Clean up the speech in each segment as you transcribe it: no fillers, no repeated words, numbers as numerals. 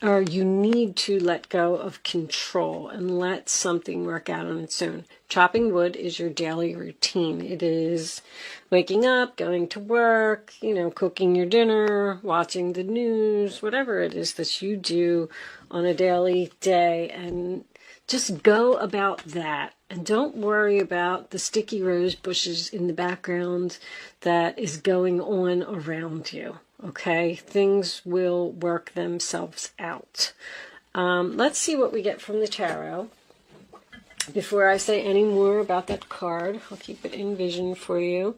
or you need to let go of control and let something work out on its own. Chopping wood is your daily routine. It is waking up, going to work, cooking your dinner, watching the news, whatever it is that you do on a daily day, and just go about that. And don't worry about the sticky rose bushes in the background that is going on around you. Okay, things will work themselves out. Let's see what we get from the tarot. Before I say any more about that card, I'll keep it in vision for you.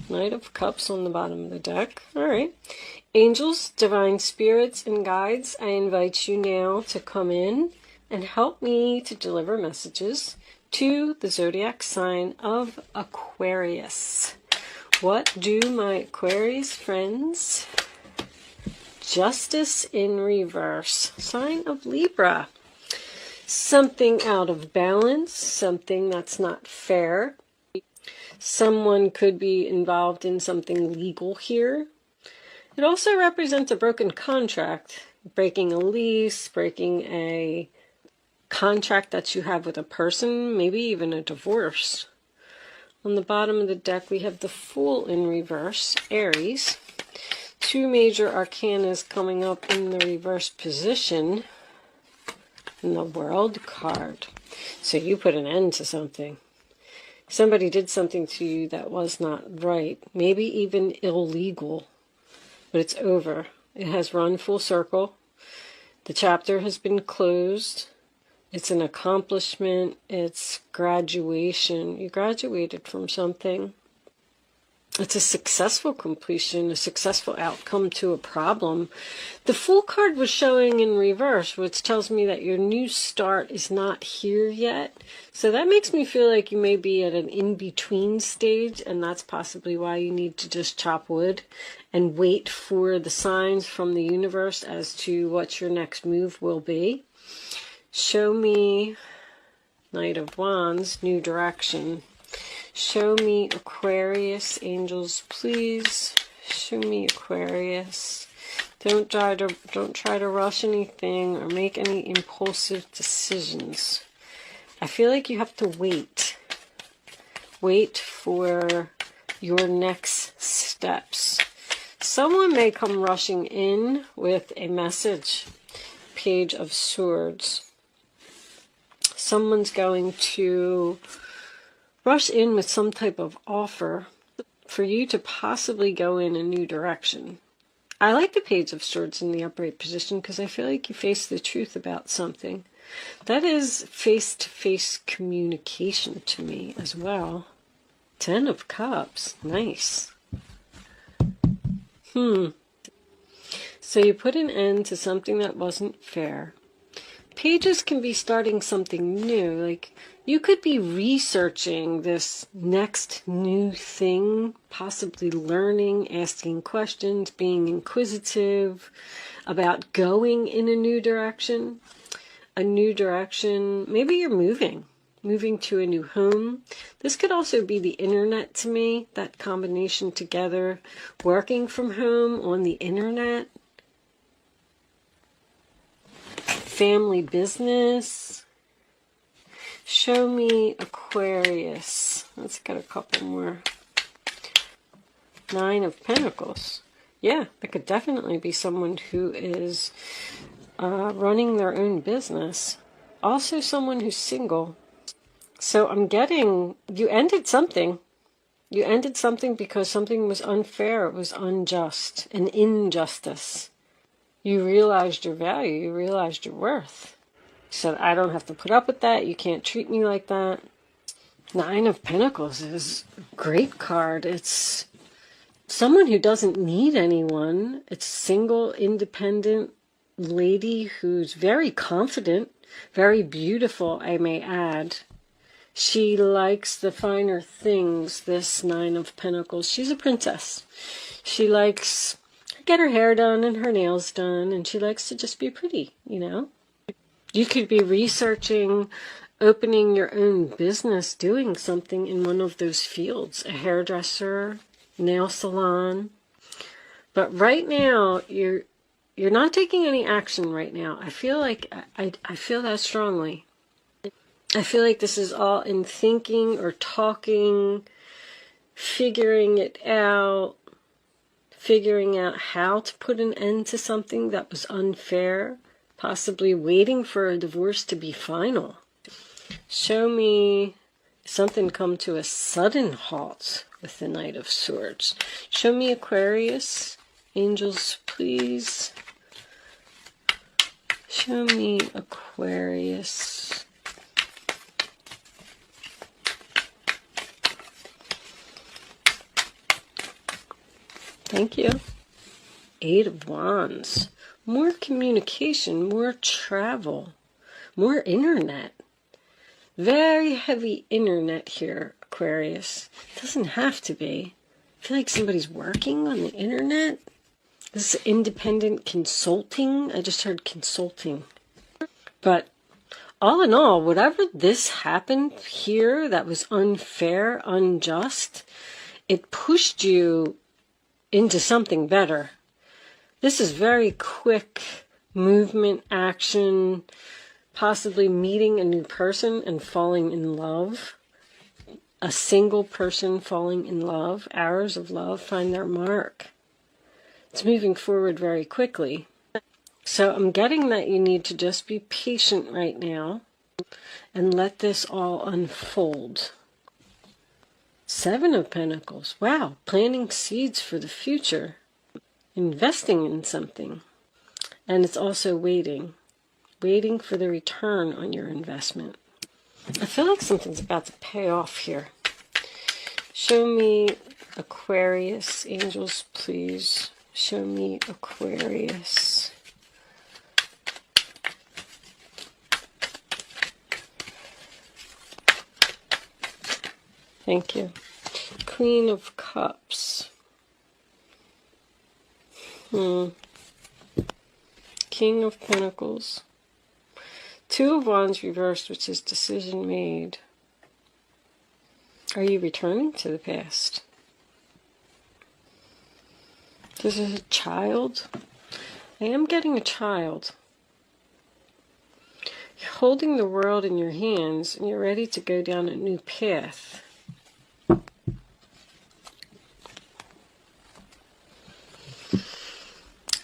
Knight of Cups on the bottom of the deck. All right. Angels, divine spirits, and guides, I invite you now to come in and help me to deliver messages to the zodiac sign of Aquarius. What do my Aquarius friends? Justice in reverse. Sign of Libra. Something out of balance, something that's not fair. Someone could be involved in something legal here. It also represents a broken contract, breaking a lease, breaking a contract that you have with a person, maybe even a divorce. On the bottom of the deck, we have the Fool in reverse, Aries. Two major arcanas coming up in the reverse position. And the World card. So you put an end to something. Somebody did something to you that was not right. Maybe even illegal. But it's over. It has run full circle. The chapter has been closed. It's an accomplishment. It's graduation. You graduated from something. It's a successful completion, a successful outcome to a problem. The Fool card was showing in reverse, which tells me that your new start is not here yet. So that makes me feel like you may be at an in-between stage, and that's possibly why you need to just chop wood and wait for the signs from the universe as to what your next move will be. Show me, Knight of Wands, new direction. Show me Aquarius, angels, please. Show me Aquarius. Don't try to rush anything or make any impulsive decisions. I feel like you have to wait. Wait for your next steps. Someone may come rushing in with a message. Page of Swords. Someone's going to rush in with some type of offer for you to possibly go in a new direction. I like the Page of Swords in the upright position because I feel like you face the truth about something. That is face-to-face communication to me as well. 10 of Cups. Nice. So you put an end to something that wasn't fair. Pages can be starting something new. Like, you could be researching this next new thing, possibly learning, asking questions, being inquisitive about going in a new direction. A new direction. Maybe you're moving to a new home. This could also be the internet to me, that combination together. Working from home on the internet. Family business. Show me Aquarius. Let's get a couple more. 9 of Pentacles. Yeah, that could definitely be someone who is running their own business. Also someone who's single. So I'm getting, you ended something. You ended something because something was unfair. It was unjust. An injustice. You realized your value. You realized your worth. You said, I don't have to put up with that. You can't treat me like that. 9 of Pentacles is a great card. It's someone who doesn't need anyone. It's single, independent lady who's very confident, very beautiful, I may add. She likes the finer things, this 9 of Pentacles. She's a princess. She likes to get her hair done and her nails done, and she likes to just be pretty, you know. You could be researching opening your own business, doing something in one of those fields, a hairdresser, nail salon. But right now, you're not taking any action right now. I feel like, I feel that strongly. I feel like this is all in thinking or talking, figuring it out, figuring out how to put an end to something that was unfair, possibly waiting for a divorce to be final. Show me something come to a sudden halt with the Knight of Swords. Show me Aquarius. Angels, please. Show me Aquarius. Thank you. Eight of Wands. More communication, more travel, more internet. Very heavy internet here, Aquarius. Doesn't have to be. I feel like somebody's working on the internet. This is independent consulting. I just heard consulting. But all in all, whatever this happened here that was unfair, unjust, it pushed you into something better. This is very quick movement, action, possibly meeting a new person and falling in love. A single person falling in love. Arrows of love find their mark. It's moving forward very quickly. So I'm getting that you need to just be patient right now and let this all unfold. Seven of Pentacles. Wow, planting seeds for the future. Investing in something. And it's also waiting for the return on your investment. I feel like something's about to pay off here. Show me Aquarius. Angels, please. Show me Aquarius. Thank you. Queen of Cups. King of Pentacles. Two of Wands reversed, which is decision made. Are you returning to the past? This is a child. I am getting a child. You're holding the world in your hands and you're ready to go down a new path.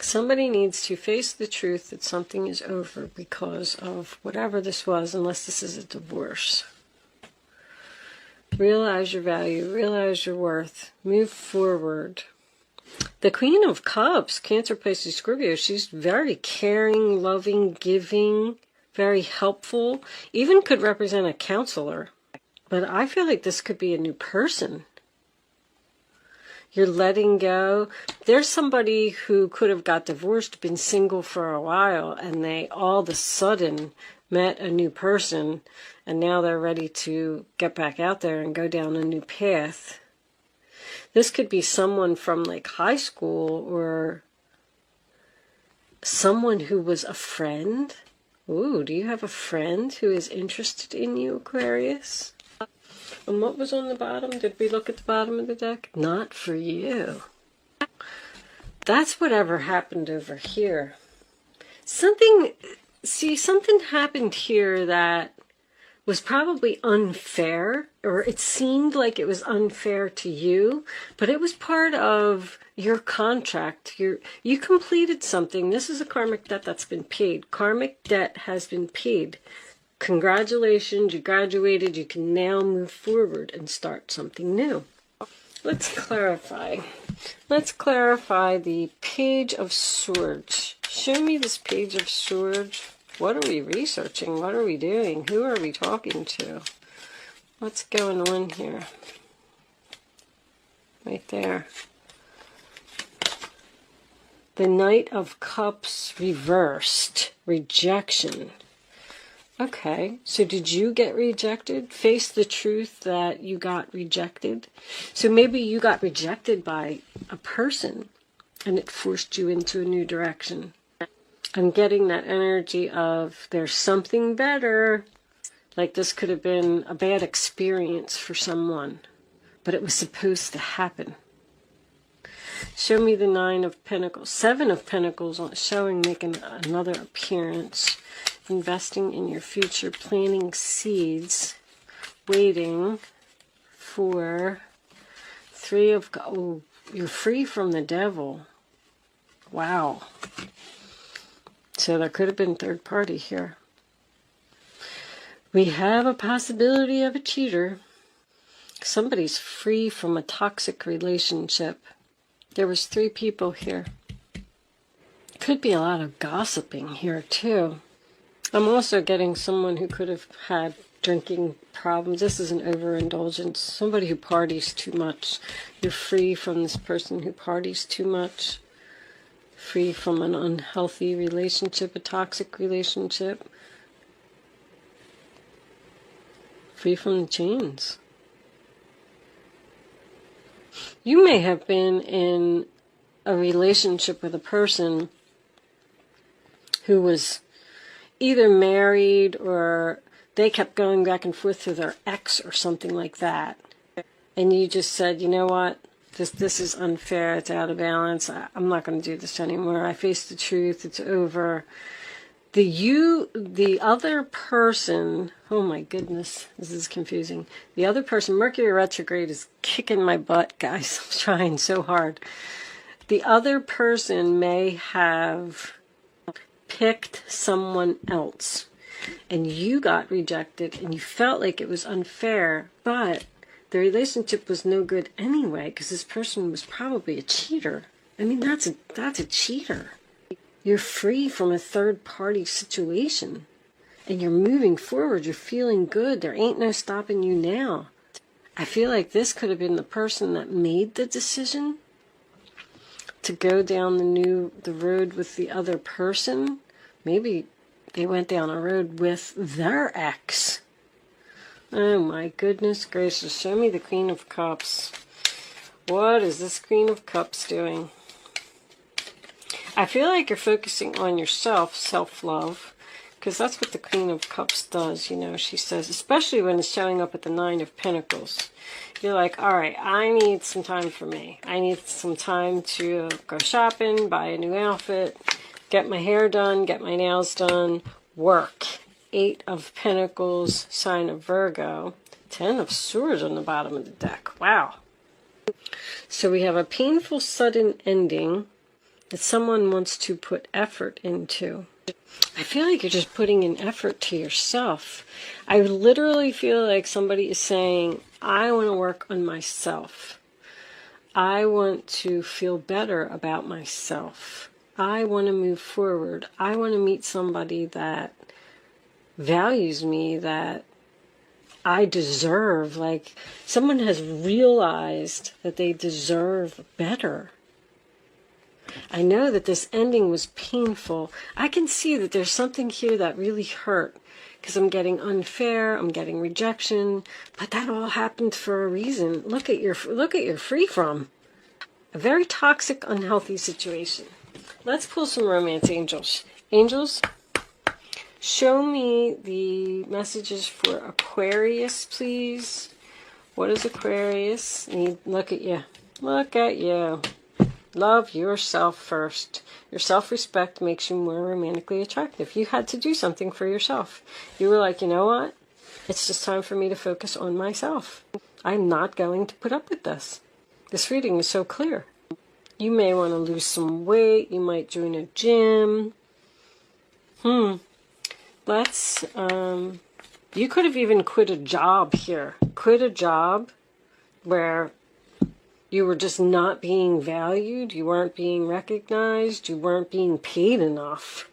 Somebody needs to face the truth that something is over because of whatever this was, unless this is a divorce. Realize your value, realize your worth, move forward. The Queen of Cups, Cancer, Pisces, Scorpio, she's very caring, loving, giving, very helpful, even could represent a counselor. But I feel like this could be a new person. You're letting go. There's somebody who could have got divorced, been single for a while, and they all of a sudden met a new person, and now they're ready to get back out there and go down a new path. This could be someone from like high school or someone who was a friend. Ooh, do you have a friend who is interested in you, Aquarius? And what was on the bottom? Did we look at the bottom of the deck? Not for you. That's whatever happened over here. Something happened here that was probably unfair, or it seemed like it was unfair to you, but it was part of your contract. You completed something. This is a karmic debt that's been paid. Karmic debt has been paid. Congratulations, you graduated. You can now move forward and start something new. Let's clarify. Let's clarify the Page of Swords. Show me this Page of Swords. What are we researching? What are we doing? Who are we talking to? What's going on here? Right there. The Knight of Cups reversed. Rejection. Okay, so did you get rejected? Face the truth that you got rejected. So maybe you got rejected by a person and it forced you into a new direction. I'm getting that energy of there's something better. Like this could have been a bad experience for someone, but it was supposed to happen. Show me the Nine of Pentacles. Seven of Pentacles showing, making another appearance. Investing in your future, planting seeds, waiting for Three of... Oh, you're free from the devil. Wow. So there could have been third party here. We have a possibility of a cheater. Somebody's free from a toxic relationship. There was 3 people here. Could be a lot of gossiping here too. I'm also getting someone who could have had drinking problems. This is an overindulgence. Somebody who parties too much. You're free from this person who parties too much. Free from an unhealthy relationship, a toxic relationship. Free from the chains. You may have been in a relationship with a person who was either married or they kept going back and forth to their ex or something like that. And you just said, you know what? This is unfair. It's out of balance. I'm not going to do this anymore. I face the truth. It's over. The other person, oh my goodness, this is confusing. The other person, Mercury retrograde is kicking my butt, guys. I'm trying so hard. The other person may have picked someone else and you got rejected and you felt like it was unfair, but the relationship was no good anyway because this person was probably a cheater. I mean, that's a cheater. You're free from a third-party situation, and you're moving forward. You're feeling good. There ain't no stopping you now. I feel like this could have been the person that made the decision to go down the road with the other person. Maybe they went down a road with their ex. Oh my goodness gracious. Show me the Queen of Cups. What is this Queen of Cups doing? I feel like you're focusing on yourself, self-love, because that's what the Queen of Cups does, you know. She says, especially when it's showing up at the Nine of Pentacles. You're like, all right, I need some time for me. I need some time to go shopping, buy a new outfit, get my hair done, get my nails done, work. 8 of Pentacles, sign of Virgo. 10 of Swords on the bottom of the deck. Wow. So we have a painful sudden ending that someone wants to put effort into. I feel like you're just putting in effort to yourself. I literally feel like somebody is saying, I want to work on myself. I want to feel better about myself. I want to move forward. I want to meet somebody that values me, that I deserve. Like someone has realized that they deserve better. I know that this ending was painful. I can see that there's something here that really hurt because I'm getting unfair, I'm getting rejection, but that all happened for a reason. Look at your free from. A very toxic, unhealthy situation. Let's pull some romance angels. Angels, show me the messages for Aquarius, please. What does Aquarius need? Look at you. Look at you. Love yourself first. Your self-respect makes you more romantically attractive. You had to do something for yourself. You were like, you know what? It's just time for me to focus on myself. I'm not going to put up with this. This reading is so clear. You may want to lose some weight. You might join a gym. Let's, you could have even quit a job here. Quit a job where you were just not being valued, you weren't being recognized, you weren't being paid enough.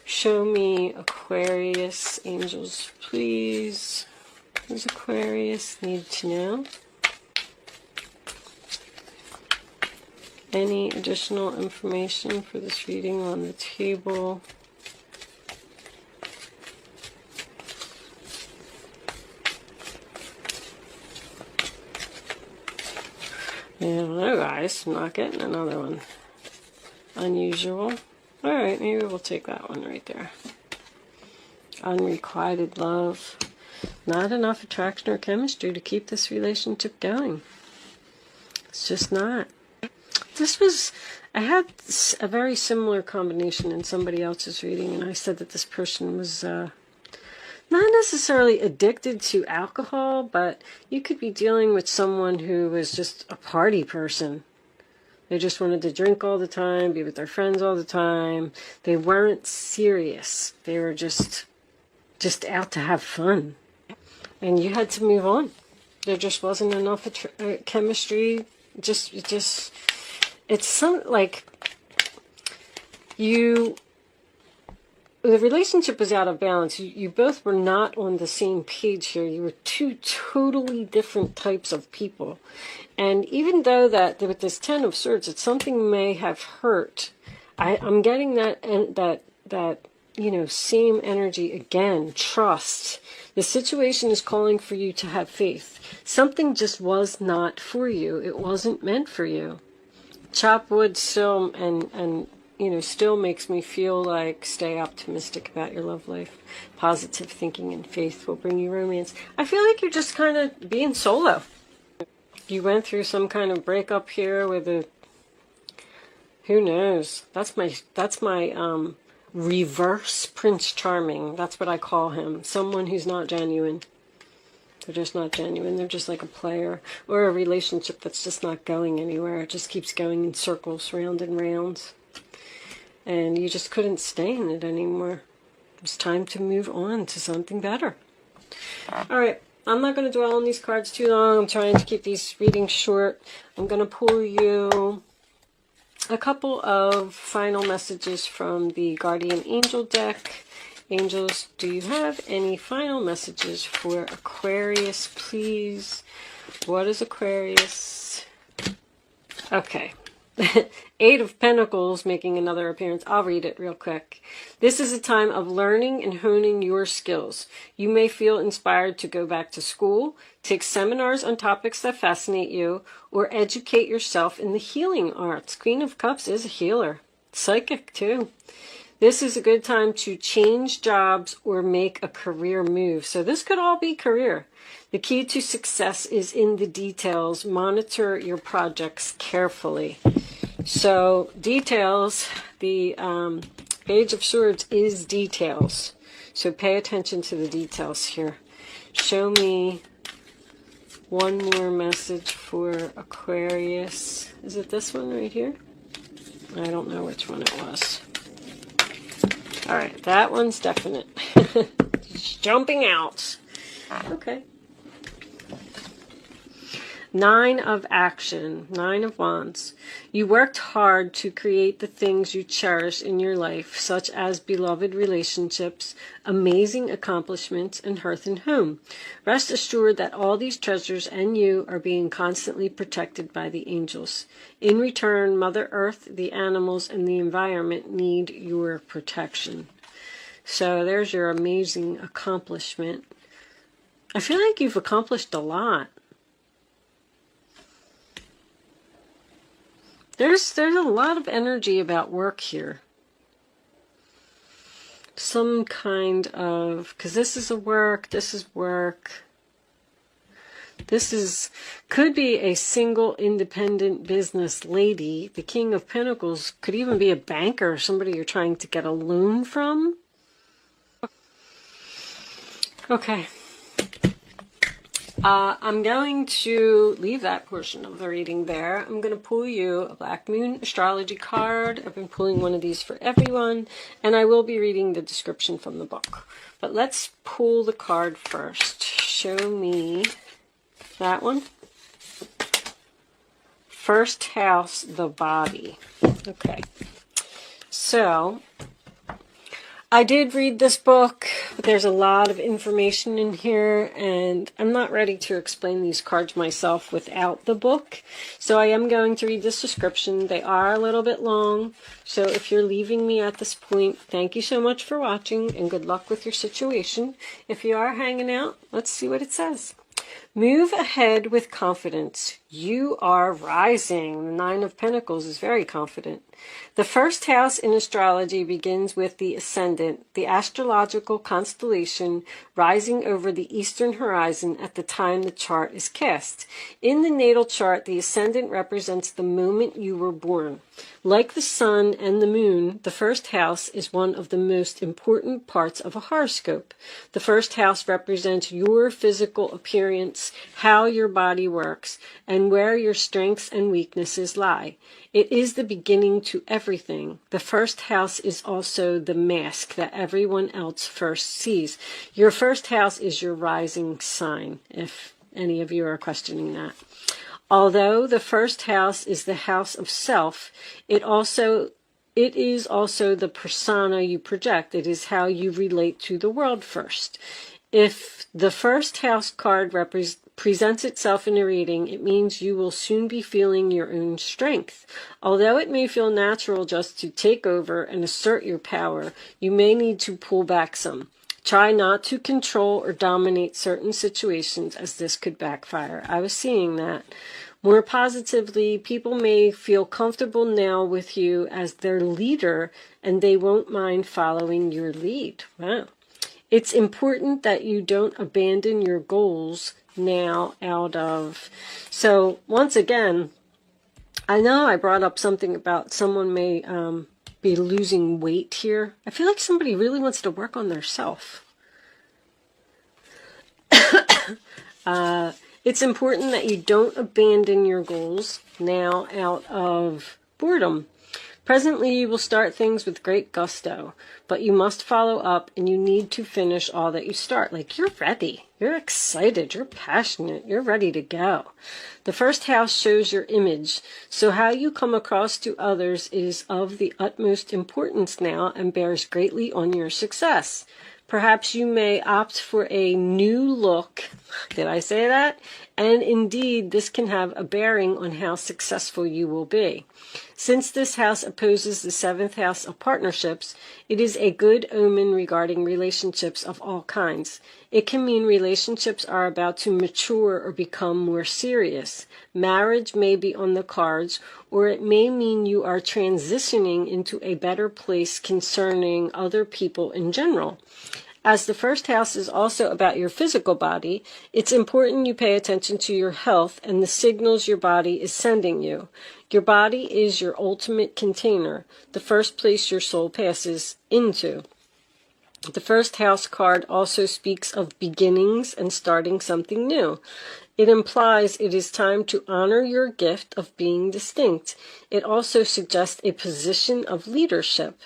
Show me Aquarius, angels, please. What does Aquarius need to know? Any additional information for this reading on the table? Yeah, no, guys, I'm not getting another one. Unusual. Alright, maybe we'll take that one right there. Unrequited love. Not enough attraction or chemistry to keep this relationship going. It's just not. I had a very similar combination in somebody else's reading, and I said that this person was not necessarily addicted to alcohol, but you could be dealing with someone who was just a party person. They just wanted to drink all the time, be with their friends all the time. They weren't serious. They were just out to have fun. And you had to move on. There just wasn't enough chemistry. It's like the relationship was out of balance. You both were not on the same page here. You were two totally different types of people. And even though that with this Ten of Swords, it's something may have hurt, I'm getting that same energy again. Trust. The situation is calling for you to have faith. Something just was not for you. It wasn't meant for you. Chop wood still and still makes me feel like stay optimistic about your love life. Positive thinking and faith will bring you romance. I feel like you're just kind of being solo. You went through some kind of breakup here with who knows? That's my reverse Prince Charming. That's what I call him. Someone who's not genuine. They're just not genuine. They're just like a player or a relationship that's just not going anywhere. It just keeps going in circles, round and round. And you just couldn't stay in it anymore. It was time to move on to something better. All right. I'm not going to dwell on these cards too long. I'm trying to keep these readings short. I'm going to pull you a couple of final messages from the Guardian Angel deck. Angels, do you have any final messages for Aquarius, please? What is Aquarius? Okay. Eight of Pentacles making another appearance. I'll read it real quick. This is a time of learning and honing your skills. You may feel inspired to go back to school, take seminars on topics that fascinate you, or educate yourself in the healing arts. Queen of Cups is a healer. Psychic, too. This is a good time to change jobs or make a career move. So this could all be career. The key to success is in the details. Monitor your projects carefully. So details, the Page of Swords is details. So pay attention to the details here. Show me one more message for Aquarius. Is it this one right here? I don't know which one it was. All right, that one's definite. Just jumping out. Okay. Nine of Action, Nine of Wands. You worked hard to create the things you cherish in your life, such as beloved relationships, amazing accomplishments, and hearth and home. Rest assured that all these treasures and you are being constantly protected by the angels. In return, Mother Earth, the animals, and the environment need your protection. So there's your amazing accomplishment. I feel like you've accomplished a lot. There's a lot of energy about work here. Some kind of, because this is work. This could be a single independent business lady. The King of Pentacles could even be a banker, somebody you're trying to get a loan from. Okay. I'm going to leave that portion of the reading there. I'm going to pull you a Black Moon Astrology card. I've been pulling one of these for everyone, and I will be reading the description from the book. But let's pull the card first. Show me that one. First house, the body. Okay. So I did read this book, but there's a lot of information in here, and I'm not ready to explain these cards myself without the book. So I am going to read this description. They are a little bit long, so if you're leaving me at this point, thank you so much for watching, and good luck with your situation. If you are hanging out, let's see what it says. Move ahead with confidence. You are rising. The Nine of Pentacles is very confident. The first house in astrology begins with the ascendant, the astrological constellation rising over the eastern horizon at the time the chart is cast. In the natal chart, the ascendant represents the moment you were born. Like the sun and the moon, the first house is one of the most important parts of a horoscope. The first house represents your physical appearance, how your body works, and where your strengths and weaknesses lie. It is the beginning to everything. The first house is also the mask that everyone else first sees. Your first house is your rising sign, if any of you are questioning that. Although the first house is the house of self, it is also the persona you project. It is how you relate to the world first. If the first house card presents itself in a reading, it means you will soon be feeling your own strength. Although it may feel natural just to take over and assert your power, you may need to pull back some. Try not to control or dominate certain situations, as this could backfire. I was seeing that. More positively, people may feel comfortable now with you as their leader, and they won't mind following your lead. Wow. It's important that you don't abandon your goals now out of... So, once again, I know I brought up something about someone may be losing weight here. I feel like somebody really wants to work on their self. It's important that you don't abandon your goals now out of boredom. Presently, you will start things with great gusto, but you must follow up and you need to finish all that you start. Like, you're ready. You're excited. You're passionate. You're ready to go. The first house shows your image, so how you come across to others is of the utmost importance now and bears greatly on your success. Perhaps you may opt for a new look. Did I say that? And indeed, this can have a bearing on how successful you will be. Since this house opposes the seventh house of partnerships, it is a good omen regarding relationships of all kinds. It can mean relationships are about to mature or become more serious. Marriage may be on the cards, or it may mean you are transitioning into a better place concerning other people in general. As the first house is also about your physical body, it's important you pay attention to your health and the signals your body is sending you. Your body is your ultimate container, the first place your soul passes into. The first house card also speaks of beginnings and starting something new. It implies it is time to honor your gift of being distinct. It also suggests a position of leadership.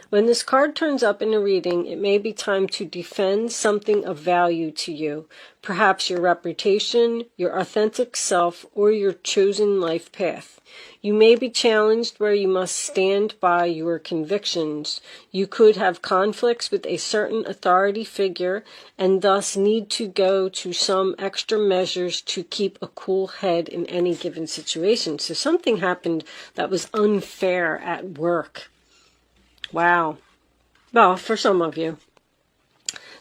When this card turns up in a reading, it may be time to defend something of value to you, perhaps your reputation, your authentic self, or your chosen life path. You may be challenged where you must stand by your convictions. You could have conflicts with a certain authority figure and thus need to go to some extra measures to keep a cool head in any given situation. So something happened that was unfair at work. Wow. Well, for some of you.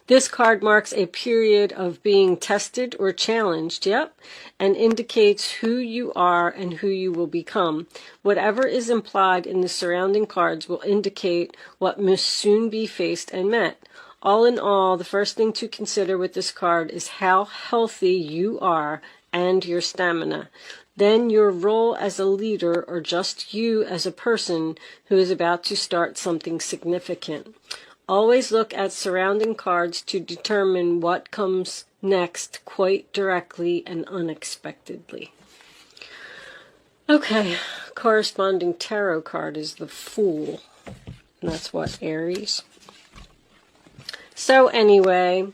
This card marks a period of being tested or challenged, and indicates who you are and who you will become. Whatever is implied in the surrounding cards will indicate what must soon be faced and met. All in all, the first thing to consider with this card is how healthy you are and your stamina. Then your role as a leader, or just you as a person who is about to start something significant. Always look at surrounding cards to determine what comes next quite directly and unexpectedly. Okay, corresponding tarot card is the Fool. And that's what, Aries? So anyway,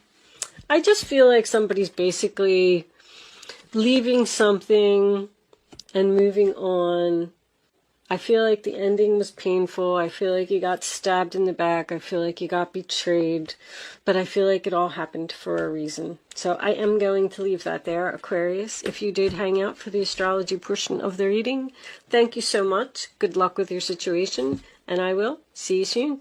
I just feel like somebody's basically leaving something and moving on. I feel like the ending was painful. I feel like you got stabbed in the back. I feel like you got betrayed. But I feel like it all happened for a reason. So I am going to leave that there, Aquarius. If you did hang out for the astrology portion of the reading, thank you so much. Good luck with your situation. And I will see you soon.